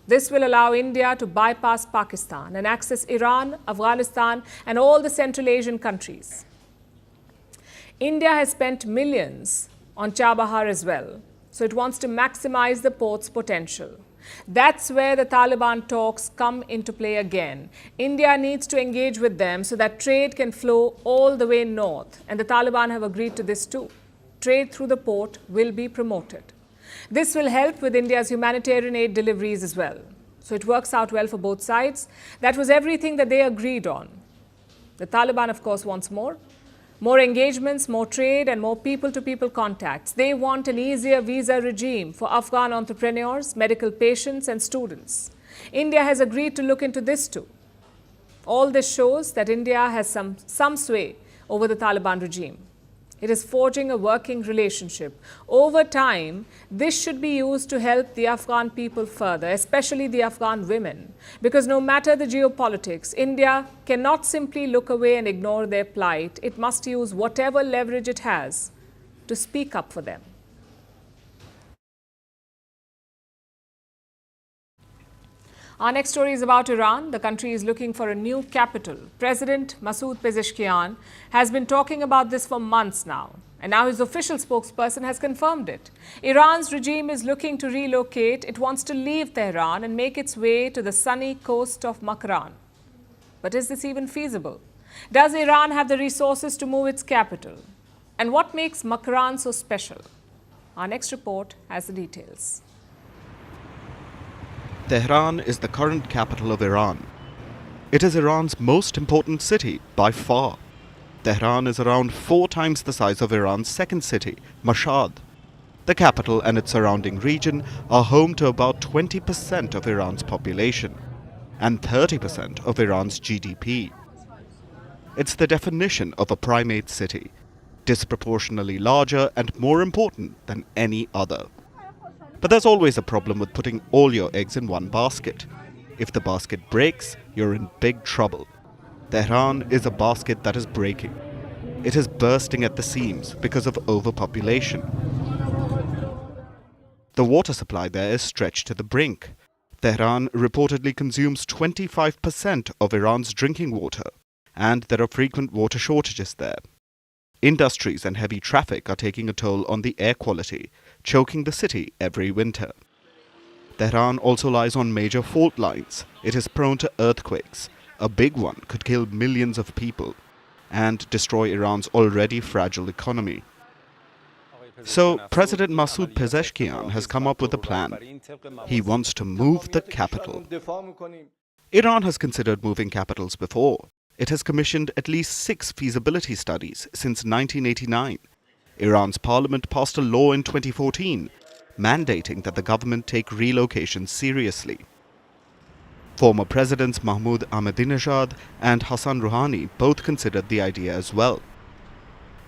This will allow India to bypass Pakistan and access Iran, Afghanistan, and all the Central Asian countries. India has spent millions on Chabahar as well, so it wants to maximize the port's potential. That's where the Taliban talks come into play again. India needs to engage with them so that trade can flow all the way north, and the Taliban have agreed to this too. Trade through the port will be promoted. This will help with India's humanitarian aid deliveries as well. So it works out well for both sides. That was everything that they agreed on. The Taliban, of course, wants more. More engagements, more trade, and more people-to-people contacts. They want an easier visa regime for Afghan entrepreneurs, medical patients, and students. India has agreed to look into this too. All this shows that India has some sway over the Taliban regime. It is forging a working relationship. Over time, this should be used to help the Afghan people further, especially the Afghan women. Because no matter the geopolitics, India cannot simply look away and ignore their plight. It must use whatever leverage it has to speak up for them. Our next story is about Iran. The country is looking for a new capital. President Masoud Pezeshkian has been talking about this for months now. And now his official spokesperson has confirmed it. Iran's regime is looking to relocate. It wants to leave Tehran and make its way to the sunny coast of Makran. But is this even feasible? Does Iran have the resources to move its capital? And what makes Makran so special? Our next report has the details. Tehran is the current capital of Iran. It is Iran's most important city by far. Tehran is around 4 times the size of Iran's second city, Mashhad. The capital and its surrounding region are home to about 20% of Iran's population and 30% of Iran's GDP. It's the definition of a primate city, disproportionately larger and more important than any other. But there's always a problem with putting all your eggs in one basket. If the basket breaks, you're in big trouble. Tehran is a basket that is breaking. It is bursting at the seams because of overpopulation. The water supply there is stretched to the brink. Tehran reportedly consumes 25% of Iran's drinking water, and there are frequent water shortages there. Industries and heavy traffic are taking a toll on the air quality, choking the city every winter. Tehran also lies on major fault lines. It is prone to earthquakes. A big one could kill millions of people and destroy Iran's already fragile economy. So, President Masoud Pezeshkian has come up with a plan. He wants to move the capital. Iran has considered moving capitals before. It has commissioned at least 6 feasibility studies since 1989. Iran's parliament passed a law in 2014 mandating that the government take relocation seriously. Former presidents Mahmoud Ahmadinejad and Hassan Rouhani both considered the idea as well.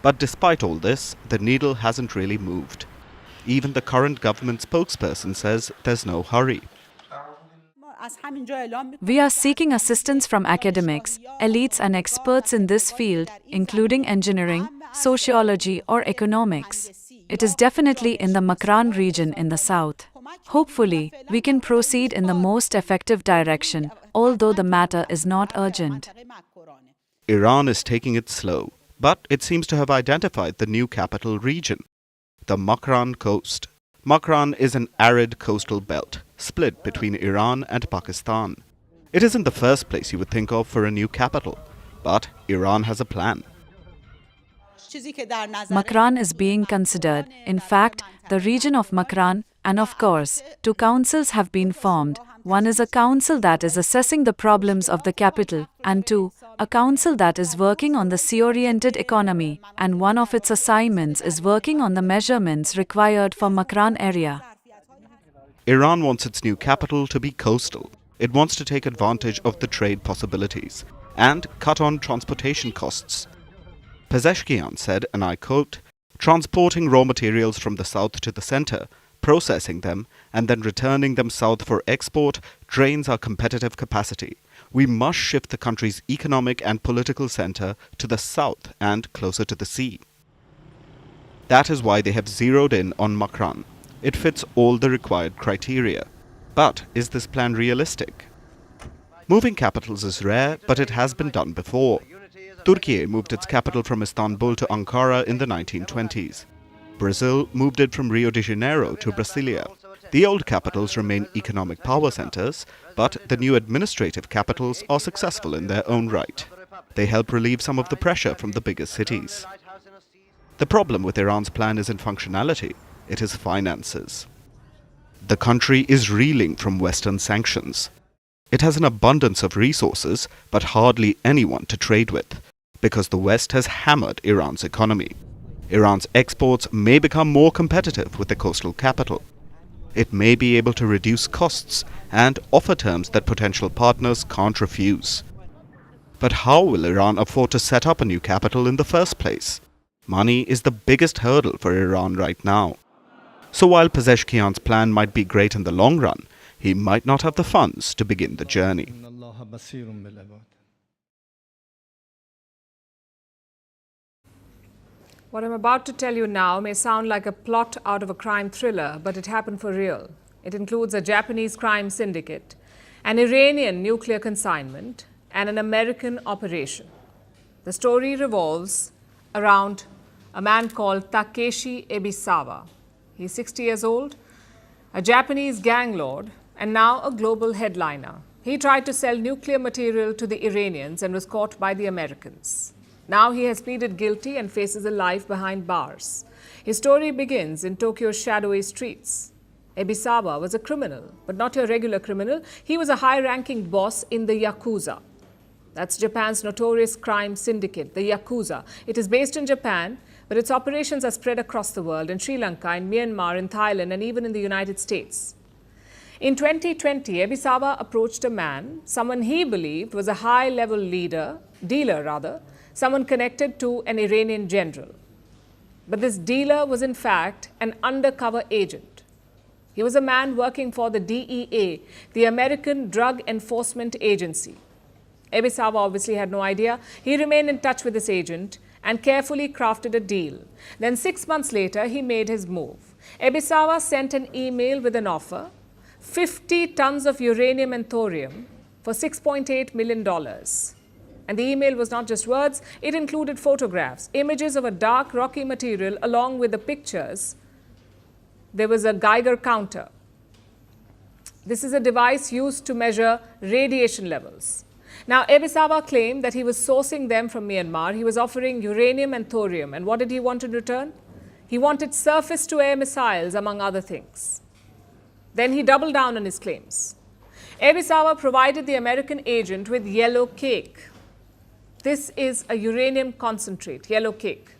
But despite all this, the needle hasn't really moved. Even the current government spokesperson says there's no hurry. We are seeking assistance from academics, elites and experts in this field, including engineering, sociology or economics. It is definitely in the Makran region in the south. Hopefully, we can proceed in the most effective direction, although the matter is not urgent. Iran is taking it slow, but it seems to have identified the new capital region, the Makran Coast. Makran is an arid coastal belt, split between Iran and Pakistan. It isn't the first place you would think of for a new capital, but Iran has a plan. Makran is being considered. In fact, the region of Makran, and of course, two councils have been formed. One is a council that is assessing the problems of the capital, and two, a council that is working on the sea-oriented economy, and one of its assignments is working on the measurements required for Makran area. Iran wants its new capital to be coastal. It wants to take advantage of the trade possibilities and cut on transportation costs. Pezeshkian said, and I quote, "Transporting raw materials from the south to the center, processing them, and then returning them south for export drains our competitive capacity. We must shift the country's economic and political center to the south and closer to the sea." That is why they have zeroed in on Makran. It fits all the required criteria. But is this plan realistic? Moving capitals is rare, but it has been done before. Turkey moved its capital from Istanbul to Ankara in the 1920s. Brazil moved it from Rio de Janeiro to Brasilia. The old capitals remain economic power centers, but the new administrative capitals are successful in their own right. They help relieve some of the pressure from the bigger cities. The problem with Iran's plan isn't functionality, it is finances. The country is reeling from Western sanctions. It has an abundance of resources, but hardly anyone to trade with, because the West has hammered Iran's economy. Iran's exports may become more competitive with the coastal capital. It may be able to reduce costs and offer terms that potential partners can't refuse. But how will Iran afford to set up a new capital in the first place? Money is the biggest hurdle for Iran right now. So while Pezeshkian's plan might be great in the long run, he might not have the funds to begin the journey. What I'm about to tell you now may sound like a plot out of a crime thriller, but it happened for real. It includes a Japanese crime syndicate, an Iranian nuclear consignment, and an American operation. The story revolves around a man called Takeshi Ebisawa. He's 60 years old, a Japanese gang lord, and now a global headliner. He tried to sell nuclear material to the Iranians and was caught by the Americans. Now he has pleaded guilty and faces a life behind bars. His story begins in Tokyo's shadowy streets. Ebisawa was a criminal, but not your regular criminal. He was a high-ranking boss in the Yakuza. That's Japan's notorious crime syndicate, the Yakuza. It is based in Japan, but its operations are spread across the world, in Sri Lanka, in Myanmar, in Thailand, and even in the United States. In 2020, Ebisawa approached a man, someone he believed was a high-level dealer, someone connected to an Iranian general. But this dealer was in fact an undercover agent. He was a man working for the DEA, the American Drug Enforcement Agency. Ebisawa obviously had no idea. He remained in touch with this agent and carefully crafted a deal. Then 6 months later, he made his move. Ebisawa sent an email with an offer, 50 tons of uranium and thorium for $6.8 million. And the email was not just words, it included photographs, images of a dark, rocky material along with the pictures. There was a Geiger counter. This is a device used to measure radiation levels. Now, Ebisawa claimed that he was sourcing them from Myanmar. He was offering uranium and thorium. And what did he want in return? He wanted surface-to-air missiles, among other things. Then he doubled down on his claims. Ebisawa provided the American agent with yellow cake. This is a uranium concentrate, yellow cake.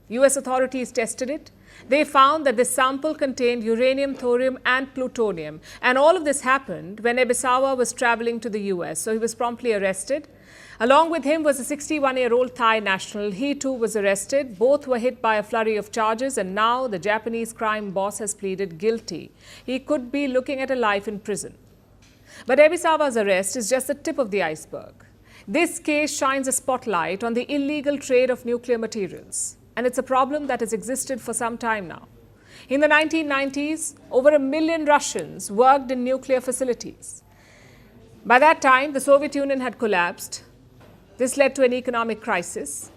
US authorities tested it, They found that this sample contained uranium, thorium and plutonium. And all of this happened when Ebisawa was traveling to the US. So he was promptly arrested. Along with him was a 61-year-old Thai national. He too was arrested. Both were hit by a flurry of charges, and now the Japanese crime boss has pleaded guilty. He could be looking at a life in prison. But Ebisawa's arrest is just the tip of the iceberg. This case shines a spotlight on the illegal trade of nuclear materials. And it's a problem that has existed for some time now. In the 1990s, over 1 million Russians worked in nuclear facilities. By that time, the Soviet Union had collapsed. This led to an economic crisis.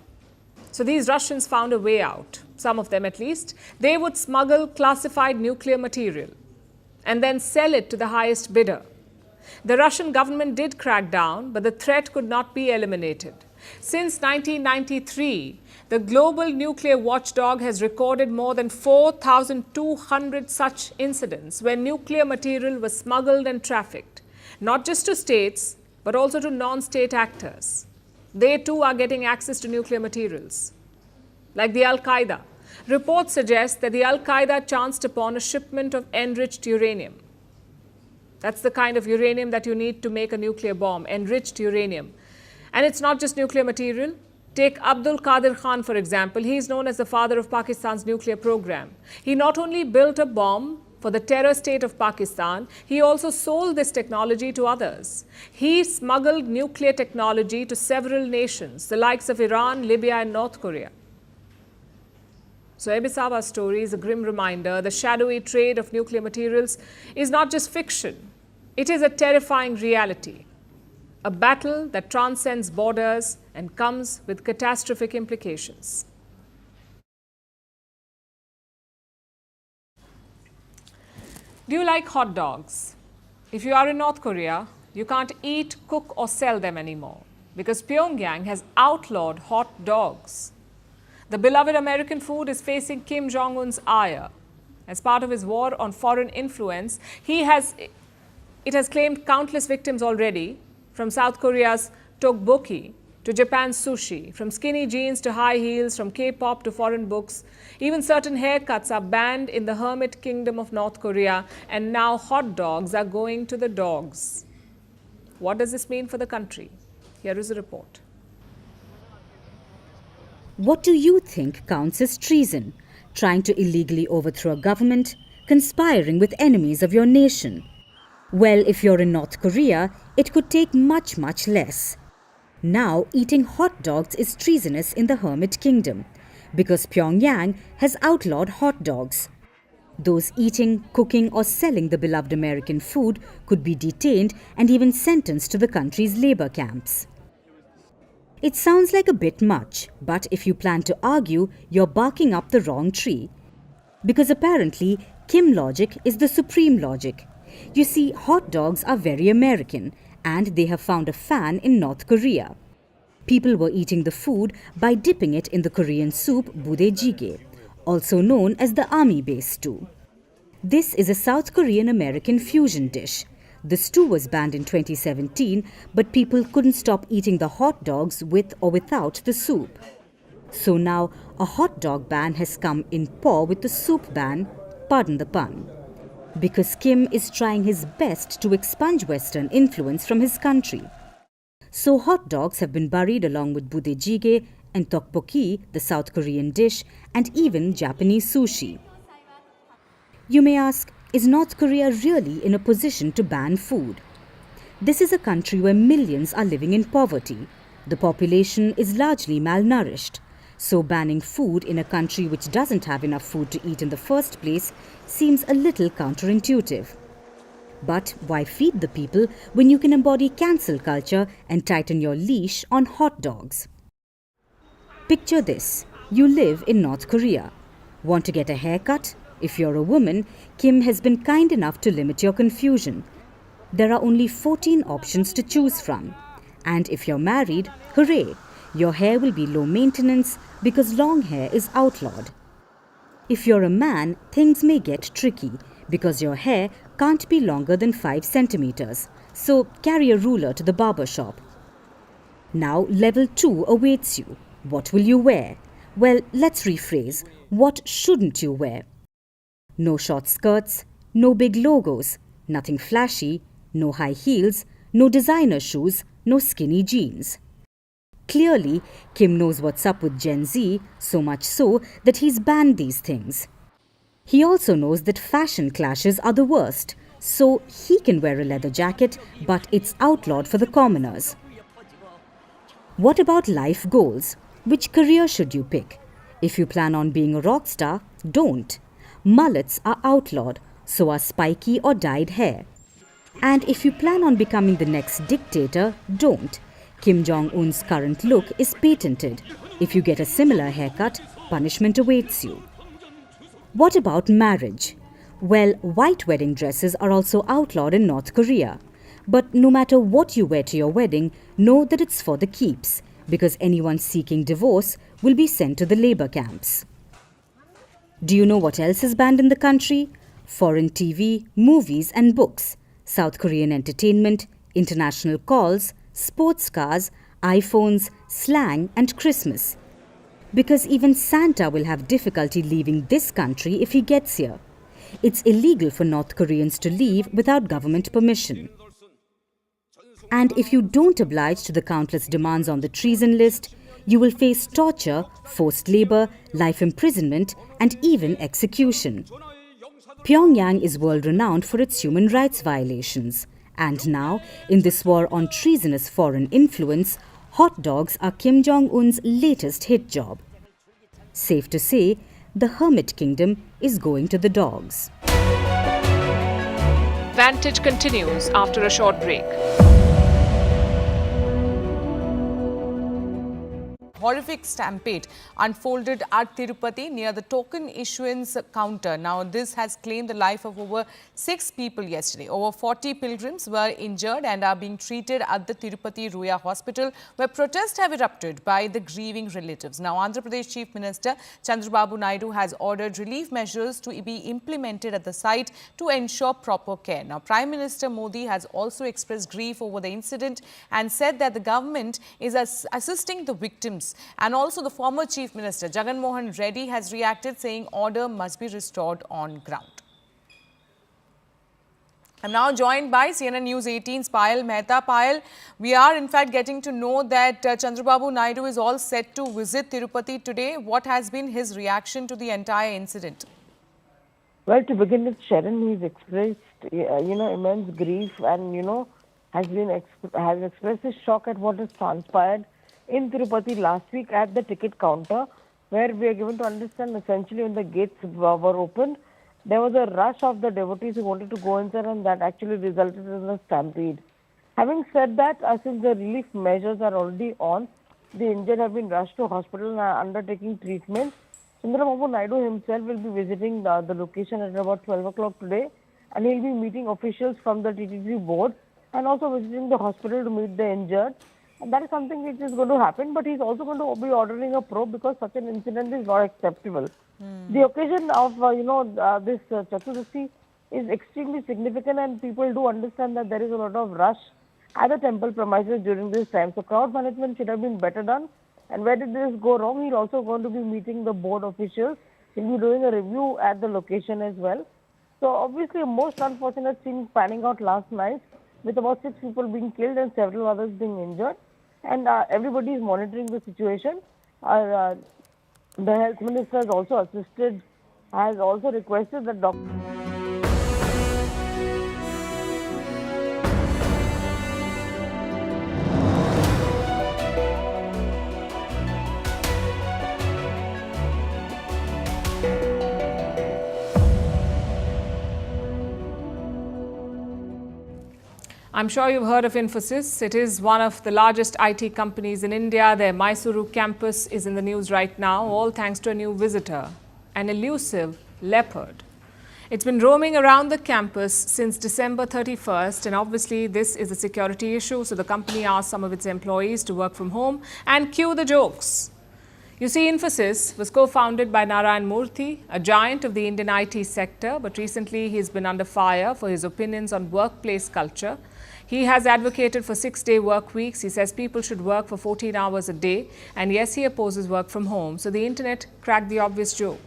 So these Russians found a way out, some of them at least. They would smuggle classified nuclear material and then sell it to the highest bidder. The Russian government did crack down, but the threat could not be eliminated. Since 1993, the global nuclear watchdog has recorded more than 4,200 such incidents where nuclear material was smuggled and trafficked, not just to states, but also to non-state actors. They too are getting access to nuclear materials. Like the Al-Qaeda. Reports suggest that the Al-Qaeda chanced upon a shipment of enriched uranium. That's the kind of uranium that you need to make a nuclear bomb, enriched uranium. And it's not just nuclear material. Take Abdul Qadir Khan, for example. He is known as the father of Pakistan's nuclear program. He not only built a bomb for the terror state of Pakistan, he also sold this technology to others. He smuggled nuclear technology to several nations, the likes of Iran, Libya, and North Korea. So Ebisawa's story is a grim reminder. The shadowy trade of nuclear materials is not just fiction. It is a terrifying reality. A battle that transcends borders and comes with catastrophic implications. Do you like hot dogs? If you are in North Korea, you can't eat, cook or sell them anymore because Pyongyang has outlawed hot dogs. The beloved American food is facing Kim Jong-un's ire. As part of his war on foreign influence, it has claimed countless victims already, from South Korea's tteokbokki to Japan's sushi, from skinny jeans to high heels, from K-pop to foreign books. Even certain haircuts are banned in the hermit kingdom of North Korea, and now hot dogs are going to the dogs. What does this mean for the country? Here is a report. What do you think counts as treason? Trying to illegally overthrow a government? Conspiring with enemies of your nation? Well, if you're in North Korea, it could take much, much less. Now, eating hot dogs is treasonous in the Hermit Kingdom because Pyongyang has outlawed hot dogs. Those eating, cooking or selling the beloved American food could be detained and even sentenced to the country's labor camps. It sounds like a bit much, but if you plan to argue, you're barking up the wrong tree. Because apparently, Kim logic is the supreme logic. You see, hot dogs are very American, and they have found a fan in North Korea. People were eating the food by dipping it in the Korean soup budae-jjigae, also known as the army base stew. This is a South Korean-American fusion dish. The stew was banned in 2017, but people couldn't stop eating the hot dogs with or without the soup. So now, a hot dog ban has come in paw with the soup ban, pardon the pun. Because Kim is trying his best to expunge Western influence from his country. So hot dogs have been buried along with budae-jjigae and tteokbokki, the South Korean dish, and even Japanese sushi. You may ask, is North Korea really in a position to ban food? This is a country where millions are living in poverty. The population is largely malnourished. So banning food in a country which doesn't have enough food to eat in the first place seems a little counterintuitive. But why feed the people when you can embody cancel culture and tighten your leash on hot dogs? Picture this. You live in North Korea. Want to get a haircut? If you're a woman, Kim has been kind enough to limit your confusion. There are only 14 options to choose from. And if you're married, hooray! Your hair will be low maintenance because long hair is outlawed. If you're a man, things may get tricky because your hair can't be longer than 5 centimeters. So carry a ruler to the barber shop. Now level 2 awaits you. What will you wear? Well, let's rephrase. What shouldn't you wear? No short skirts, no big logos, nothing flashy, no high heels, no designer shoes, no skinny jeans. Clearly, Kim knows what's up with Gen Z, so much so that he's banned these things. He also knows that fashion clashes are the worst, so he can wear a leather jacket, but it's outlawed for the commoners. What about life goals? Which career should you pick? If you plan on being a rock star, don't. Mullets are outlawed, so are spiky or dyed hair. And if you plan on becoming the next dictator, don't. Kim Jong-un's current look is patented. If you get a similar haircut, punishment awaits you. What about marriage? Well, white wedding dresses are also outlawed in North Korea. But no matter what you wear to your wedding, know that it's for the keeps, because anyone seeking divorce will be sent to the labor camps. Do you know what else is banned in the country? Foreign TV, movies and books, South Korean entertainment, international calls, sports cars, iPhones, slang and Christmas. Because even Santa will have difficulty leaving this country if he gets here. It's illegal for North Koreans to leave without government permission. And if you don't oblige to the countless demands on the treason list, you will face torture, forced labor, life imprisonment, and even execution. Pyongyang is world-renowned for its human rights violations. And now, in this war on treasonous foreign influence, hot dogs are Kim Jong-un's latest hit job. Safe to say, the Hermit Kingdom is going to the dogs. Vantage continues after a short break. Horrific stampede unfolded at Tirupati near the token issuance counter. Now, this has claimed the life of over 6 people yesterday. Over 40 pilgrims were injured and are being treated at the Tirupati Ruya Hospital, where protests have erupted by the grieving relatives. Now, Andhra Pradesh Chief Minister Chandrababu Naidu has ordered relief measures to be implemented at the site to ensure proper care. Now, Prime Minister Modi has also expressed grief over the incident and said that the government is assisting the victims. And also the former Chief Minister Jagan Mohan Reddy has reacted, saying order must be restored on ground. I'm now joined by CNN News 18's Payal Mehta. Payal, we are in fact getting to know that Chandrababu Naidu is all set to visit Tirupati today. What has been his reaction to the entire incident? Well, to begin with, Sharon, he's expressed, immense grief and, has expressed his shock at what has transpired in Tirupati last week at the ticket counter, where we are given to understand essentially when the gates were opened, there was a rush of the devotees who wanted to go inside, and that actually resulted in a stampede. Having said that, since the relief measures are already on, the injured have been rushed to hospital and are undertaking treatment. Chandrababu Naidu himself will be visiting the location at about 12 o'clock today, and he'll be meeting officials from the TTC board and also visiting the hospital to meet the injured. And that is something which is going to happen, but he's also going to be ordering a probe because such an incident is not acceptable. The occasion of, this Chaturdashi is extremely significant, and people do understand that there is a lot of rush at the temple premises during this time. So crowd management should have been better done. And where did this go wrong? He's also going to be meeting the board officials. He'll be doing a review at the location as well. So obviously a most unfortunate scene panning out last night, with about 6 people being killed and several others being injured. And everybody is monitoring the situation. The health minister has also requested that doctors. I'm sure you've heard of Infosys. It is one of the largest IT companies in India. Their Mysuru campus is in the news right now, all thanks to a new visitor, an elusive leopard. It's been roaming around the campus since December 31st, and obviously this is a security issue, so the company asked some of its employees to work from home, and cue the jokes. You see, Infosys was co-founded by Narayan Murthy, a giant of the Indian IT sector, but recently he's been under fire for his opinions on workplace culture. He has advocated for 6-day work weeks. He says people should work for 14 hours a day. And yes, he opposes work from home. So the internet cracked the obvious joke.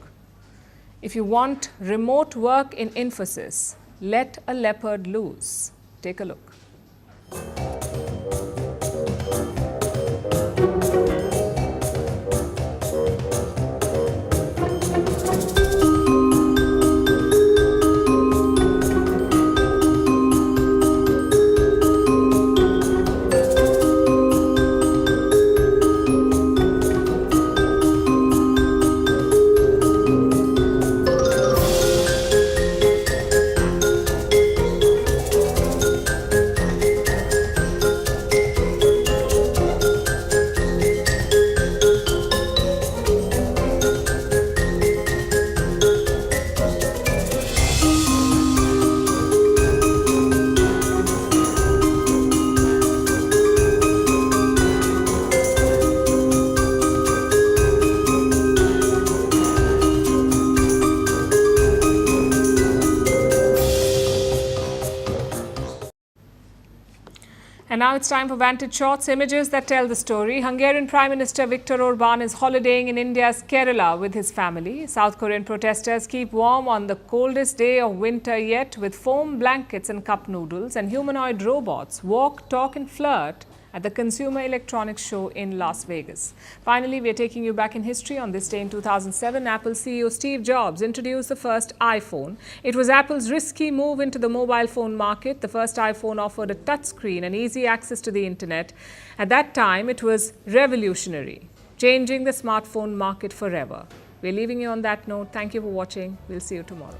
If you want remote work in Infosys, let a leopard loose. Take a look. And now it's time for Vantage Shots, images that tell the story. Hungarian Prime Minister Viktor Orban is holidaying in India's Kerala with his family. South Korean protesters keep warm on the coldest day of winter yet, with foam blankets and cup noodles, and humanoid robots walk, talk and flirt at the Consumer Electronics Show in Las Vegas. Finally, we are taking you back in history. On this day in 2007, Apple CEO Steve Jobs introduced the first iPhone. It was Apple's risky move into the mobile phone market. The first iPhone offered a touchscreen and easy access to the internet. At that time, it was revolutionary, changing the smartphone market forever. We're leaving you on that note. Thank you for watching. We'll see you tomorrow.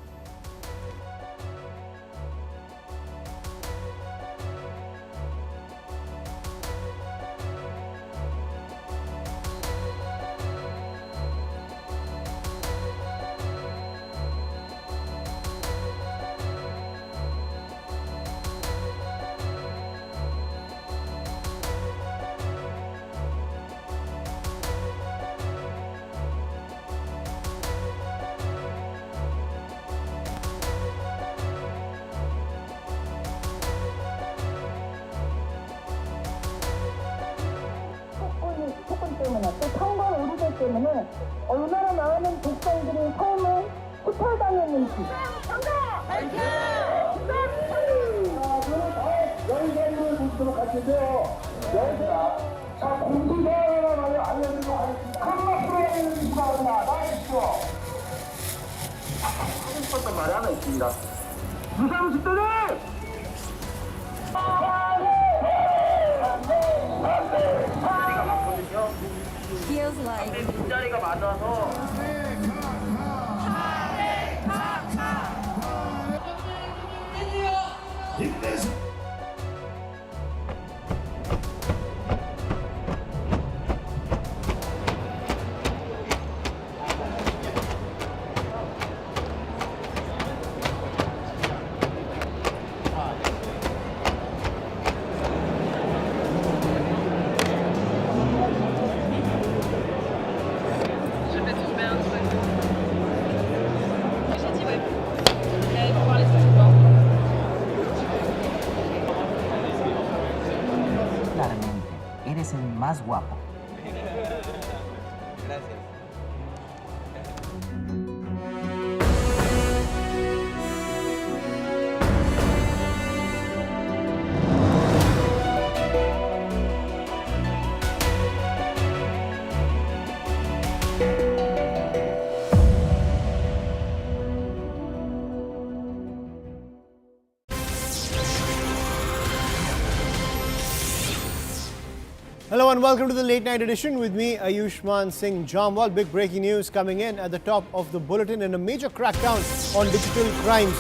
때문에 얼마나 많은 독자들이 삶을 후퇴당했는지. 정답! 밝혀! 연결을 보시도록 하시죠. 자, 공부자가 많이 알려드리도록 하겠습니다. 큰 박수로 해주시기 바랍니다. 나가십시오. 하고 싶었던 말이 하나 있습니다. 20, 30대들! Feels like 뒷자리가 맞아서 eres el más guapo. Gracias. Hello and welcome to the late night edition with me, Ayushman Singh Jamwal. Big breaking news coming in at the top of the bulletin in a major crackdown on digital crimes.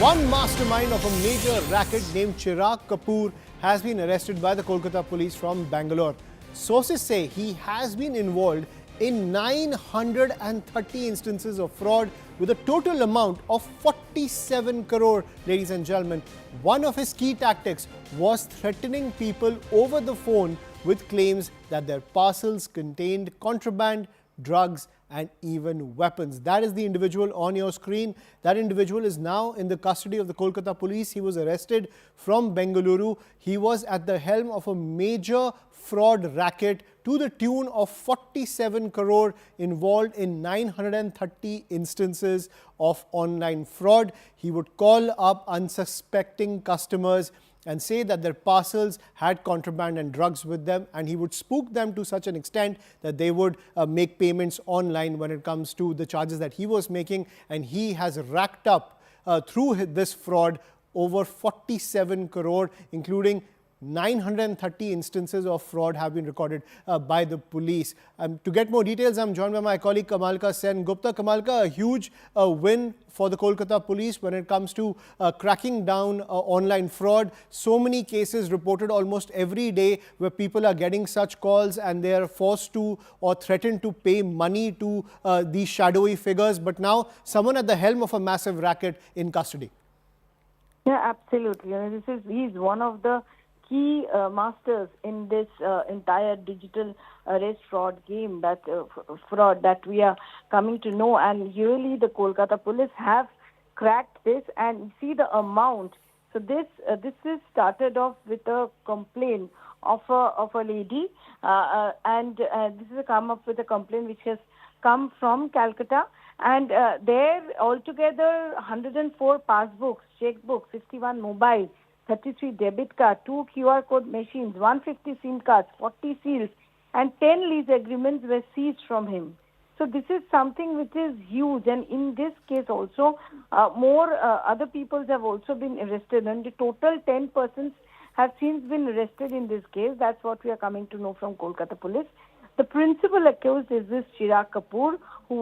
One mastermind of a major racket named Chirag Kapoor has been arrested by the Kolkata police from Bangalore. Sources say he has been involved in 930 instances of fraud with a total amount of 47 crore, ladies and gentlemen. One of his key tactics was threatening people over the phone with claims that their parcels contained contraband, drugs and even weapons. That is the individual on your screen. That individual is now in the custody of the Kolkata police. He was arrested from Bengaluru. He was at the helm of a major fraud racket to the tune of 47 crore involved in 930 instances of online fraud. He would call up unsuspecting customers and say that their parcels had contraband and drugs with them, and he would spook them to such an extent that they would make payments online when it comes to the charges that he was making. And he has racked up through this fraud over 47 crore, including 930 instances of fraud have been recorded by the police. To get more details, I'm joined by my colleague Kamalka Sen Gupta. Kamalka, a huge win for the Kolkata police when it comes to cracking down online fraud. So many cases reported almost every day where people are getting such calls and they are forced to or threatened to pay money to these shadowy figures. But now someone at the helm of a massive racket in custody. Yeah, absolutely. He's one of the key masters in this entire digital arrest fraud game, that fraud that we are coming to know. And really the Kolkata police have cracked this, and see the amount. So this is started off with a complaint of a lady, and this is come up with a complaint which has come from Calcutta. And there altogether 104 passbooks, checkbooks, 51 mobiles, 33 debit cards, 2 QR code machines, 150 SIM cards, 40 seals, and 10 lease agreements were seized from him. So this is something which is huge. And in this case also, more other people have also been arrested. And the total 10 persons have since been arrested in this case. That's what we are coming to know from Kolkata police. The principal accused is this Chirag Kapoor, who